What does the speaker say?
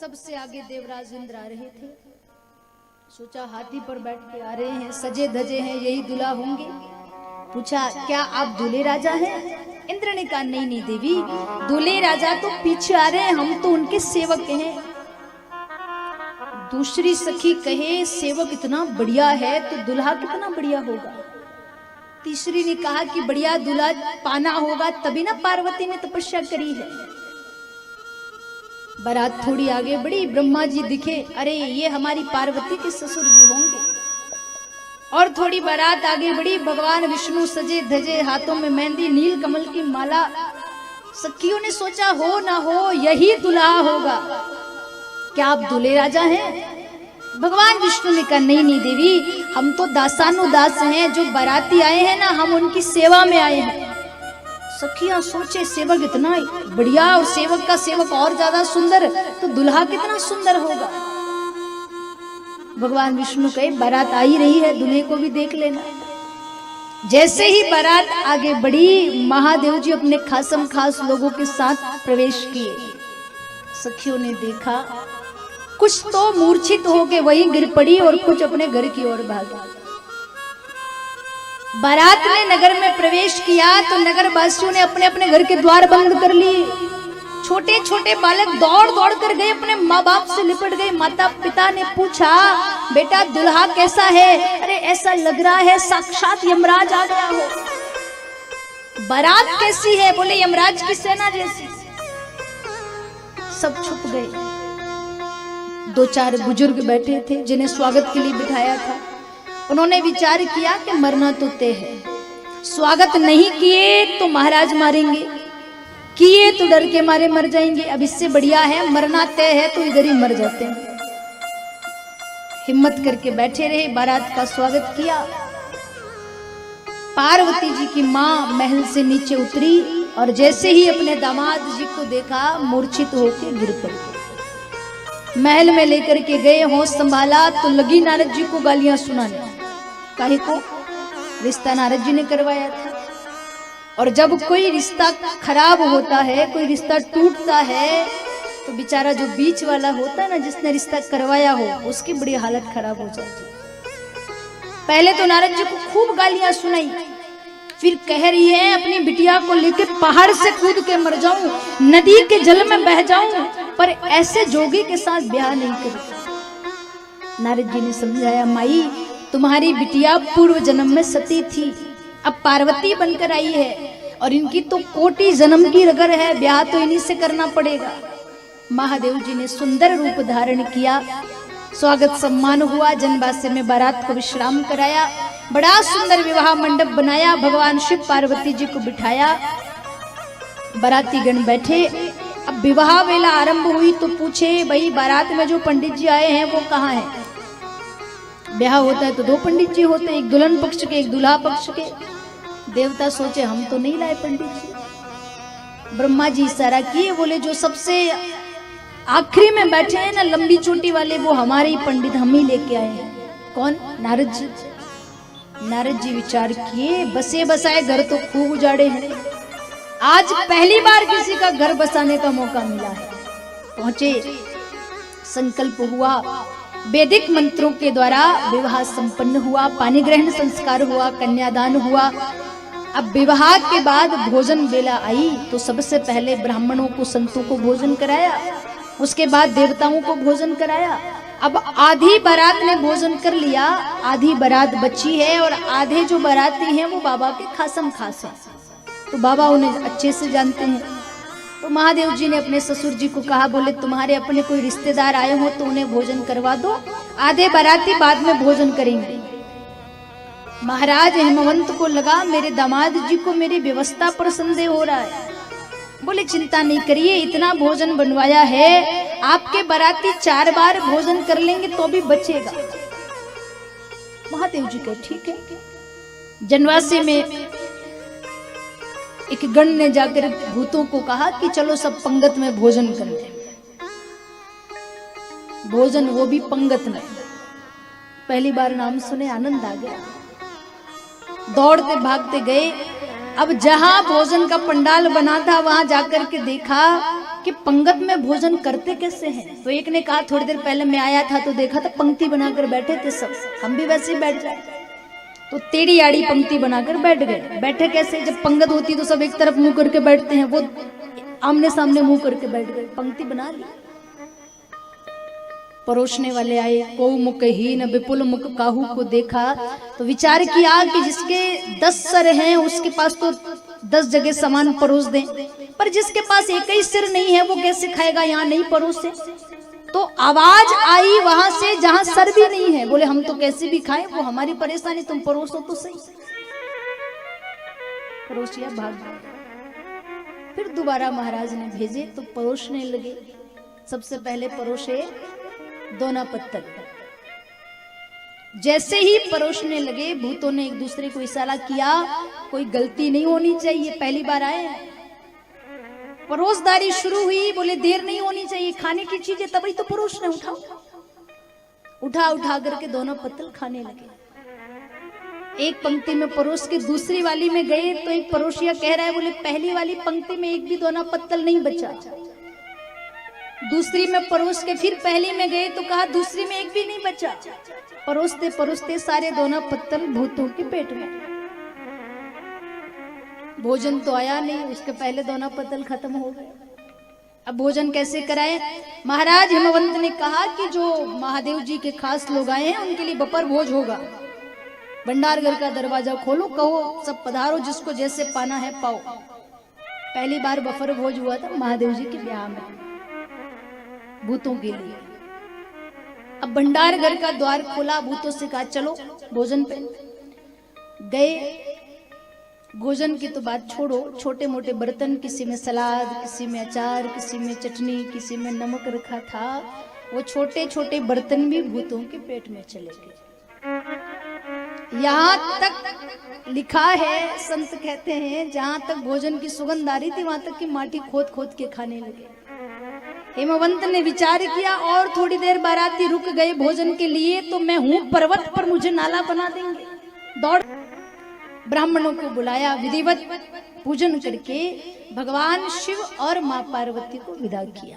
सबसे आगे देवराज इंद्र आ रहे थे। सोचा हाथी पर बैठ के आ रहे हैं, सजे धजे हैं, यही दूल्हा होंगे। पूछा क्या आप दूल्हे राजा हैं? इंद्र ने कहा नहीं नहीं देवी, दूल्हे राजा तो पीछे आ रहे हैं, हम तो उनके सेवक हैं। दूसरी सखी कहे सेवक इतना बढ़िया है तो दूल्हा कितना बढ़िया होगा। तीसरी ने कहा कि बढ़िया दूल्हा पाना होगा तभी ना पार्वती ने तपस्या करी है। बारात थोड़ी आगे बढ़ी, ब्रह्मा जी दिखे, अरे ये हमारी पार्वती के ससुर जी होंगे। और थोड़ी बारात आगे बढ़ी, भगवान विष्णु सजे धजे, हाथों में मेहंदी, नील कमल की माला। सखियों ने सोचा हो ना हो यही दूल्हा होगा, क्या आप दूल्हे राजा हैं? भगवान विष्णु ने कहा नहीं नहीं देवी, हम तो दासानुदास हैं, जो बाराती आए हैं ना हम उनकी सेवा में आए हैं। सखियां सोचे सेवक इतना बढ़िया और सेवक का सेवक और ज्यादा सुंदर, तो दूल्हा कितना सुंदर होगा। भगवान विष्णु कहे बारात आ ही रही है, दूल्हे को भी देख लेना। जैसे ही बारात आगे बढ़ी, महादेव जी अपने खासम खास लोगों के साथ प्रवेश किए। सखियों ने देखा कुछ तो मूर्छित होके वहीं गिर पड़ी और कुछ अपने घर की ओर भागी। बारात ने नगर में प्रवेश किया तो नगर वासियों ने अपने अपने घर के द्वार बंद कर लिए। छोटे छोटे बालक दौड़ दौड़ कर गए, अपने माँ बाप से लिपट गए। माता पिता ने पूछा बेटा दुल्हा कैसा है? अरे ऐसा लग रहा है साक्षात यमराज आ गया हो। बारात कैसी है? बोले यमराज की सेना जैसी। सब छुप गए। दो चार बुजुर्ग बैठे थे जिन्हें स्वागत के लिए बिठाया था। उन्होंने विचार किया कि मरना तो तय है, स्वागत नहीं किए तो महाराज मारेंगे, किए तो डर के मारे मर जाएंगे। अब इससे बढ़िया है मरना तय है तो इधर ही मर जाते हैं। हिम्मत करके बैठे रहे, बारात का स्वागत किया। पार्वती जी की मां महल से नीचे उतरी और जैसे ही अपने दामाद जी को देखा मूर्छित होकर गिर पड़ी। महल में लेकर के गए, होश संभाला तो लगी नारद जी को गालियां सुनाने। काहे को? रिश्ता नारद जी ने करवाया था। और जब कोई रिश्ता खराब होता है, कोई रिश्ता टूटता है, तो बेचारा जो बीच वाला होता है ना, जिसने रिश्ता करवाया हो, उसकी बड़ी हालत खराब हो जाती है। पहले तो नारद जी को खूब गालियां सुनाई, फिर कह रही है अपनी बिटिया को लेकर पहाड़ से कूद के मर जाऊं, नदी के जल में बह जाऊं, पर ऐसे जोगी के साथ ब्याह नहीं करूं। नारद जी ने समझाया माई तुम्हारी बिटिया पूर्व जन्म में सती थी, अब पार्वती बनकर आई है और इनकी तो कोटि जन्म की रगर है, ब्याह तो इन्हीं से करना पड़ेगा। महादेव जी ने सुंदर रूप धारण किया, स्वागत सम्मान हुआ, जनवासे में बारात को विश्राम कराया, बड़ा सुंदर विवाह मंडप बनाया, भगवान शिव पार्वती जी को बिठाया, बाराती गण बैठे। अब विवाह वेला आरंभ हुई तो पूछे भाई बारात में जो पंडित जी आए हैं वो कहाँ हैं? ब्याह होता है तो दो पंडित जी होते हैं, एक दुल्हन पक्ष के एक दूल्हा पक्ष के। देवता सोचे हम तो नहीं लाए पंडित जी। ब्रह्मा जी इशारा किए, बोले जो सबसे आखिरी में बैठे हैं ना लंबी चोटी वाले, वो हमारे ही पंडित, हम ही लेके आए हैं। कौन? नारद जी। नारद जी विचार किए, बसे बसाए घर तो खूब उजाड़े हैं, आज पहली बार किसी का घर बसाने का मौका मिला है। पहुंचे, संकल्प हुआ, वैदिक मंत्रों के द्वारा विवाह संपन्न हुआ, पानी ग्रहण संस्कार हुआ, कन्यादान हुआ। अब विवाह के बाद भोजन बेला आई तो सबसे पहले ब्राह्मणों को, संतों को भोजन कराया, उसके बाद देवताओं को भोजन कराया। अब आधी बारात ने भोजन कर लिया, आधी बारात बची है और आधे जो बाराती हैं वो बाबा के खासम खास हैं, तो बाबा उन्हें अच्छे से जानते हैं। तो महादेव जी ने अपने ससुर जी को कहा, बोले तुम्हारे अपने कोई रिश्तेदार आए हो तो उन्हें भोजन करवा दो, आधे बाराती बाद में भोजन करेंगे। महाराज हेमवंत को लगा मेरे दामाद जी को मेरी व्यवस्था पर संदेह हो रहा है। बोले चिंता नहीं करिए, इतना भोजन बनवाया है, आपके बाराती 4 बार भोजन कर लेंगे तो भी बचेगा। महादेव जी कहे ठीक है। जनवासी में एक गण ने जाकर भूतों को कहा कि चलो सब पंगत में भोजन कर ले। भोजन वो भी पंगत में। पहली बार नाम सुने आनंद आ गया, दौड़ते भागते गए। अब जहां भोजन का पंडाल बना था वहां जाकर के देखा कि पंगत में भोजन करते कैसे हैं। तो एक ने कहा थोड़ी देर पहले मैं आया था तो देखा था पंक्ति बनाकर बैठे थे सब, हम भी वैसे ही बैठ जाए। तो टेढ़ी आड़ी पंक्ति बनाकर बैठ गए। बैठे कैसे, जब पंगत होती तो सब एक तरफ मुंह करके बैठते हैं, वो आमने सामने मुंह करके बैठ गए, पंक्ति बना ली। परोसने वाले आए, को मुखहीन विपुल मुख काहू को देखा। तो विचार किया कि जिसके 10 सर हैं उसके पास तो 10 जगह सामान परोस दें, पर जिसके पास एक ही सिर नहीं है वो कैसे खाएगा, यहाँ नहीं परोसे। तो आवाज आई वहां से जहां सर भी नहीं है, बोले हम तो कैसे भी खाएं, वो हमारी परेशानी, तुम परोसो तो सही। परोसिया भाग गया। फिर दोबारा महाराज ने भेजे तो परोसने लगे। सबसे पहले परोसे दोना पत्तल। जैसे ही परोसने लगे भूतों ने एक दूसरे को इशारा किया, कोई गलती नहीं होनी चाहिए, पहली बार आए। परोसदारी शुरू हुई, बोले देर नहीं होनी चाहिए, खाने की चीजें तभी तो परोसने। उठा करके दोनों पत्तल खाने लगे। एक पंक्ति में परोस के दूसरी वाली में गए तो एक परोसिया कह रहा है, बोले पहली वाली पंक्ति में एक भी दोना पत्तल नहीं बचा। दूसरी में परोस के फिर पहली में गए तो कहा दूसरी में एक भी नहीं बचा। परोसते परोसते सारे दोना पत्तल भूतों के पेट में। भोजन तो आया नहीं, उसके पहले दोना पत्तल खत्म हो गए। अब भोजन कैसे कराए। महाराज हिमवंत ने कहा कि जो महादेव जी के खास लोग आए हैं उनके लिए बपर भोज होगा। भंडार घर का दरवाजा खोलो, कहो सब पधारो, जिसको जैसे पाना है पाओ। पहली बार बफर भोज हुआ था महादेव जी के ब्याह में भूतों के लिए। अब भंडार घर का द्वार खोला, भूतों से कहा चलो भोजन पे गए। भोजन की तो बात छोड़ो, छोटे मोटे बर्तन, किसी में सलाद, किसी में अचार, किसी में चटनी, किसी में नमक रखा था। वो छोटे छोटे बर्तन भी भूतों के पेट में चले गए। यहाँ तक लिखा है, संत कहते हैं जहां तक भोजन की सुगंध आ रही थी वहां तक की माटी खोद खोद के खाने लगे। हेमवंत ने विचार किया और थोड़ी देर बाराती रुक गए भोजन के लिए, तो मैं हूं पर्वत पर, मुझे नाला बना देंगे। दौड़ ब्राह्मणों को बुलाया, विधिवत पूजन करके भगवान शिव और मां पार्वती को विदा किया।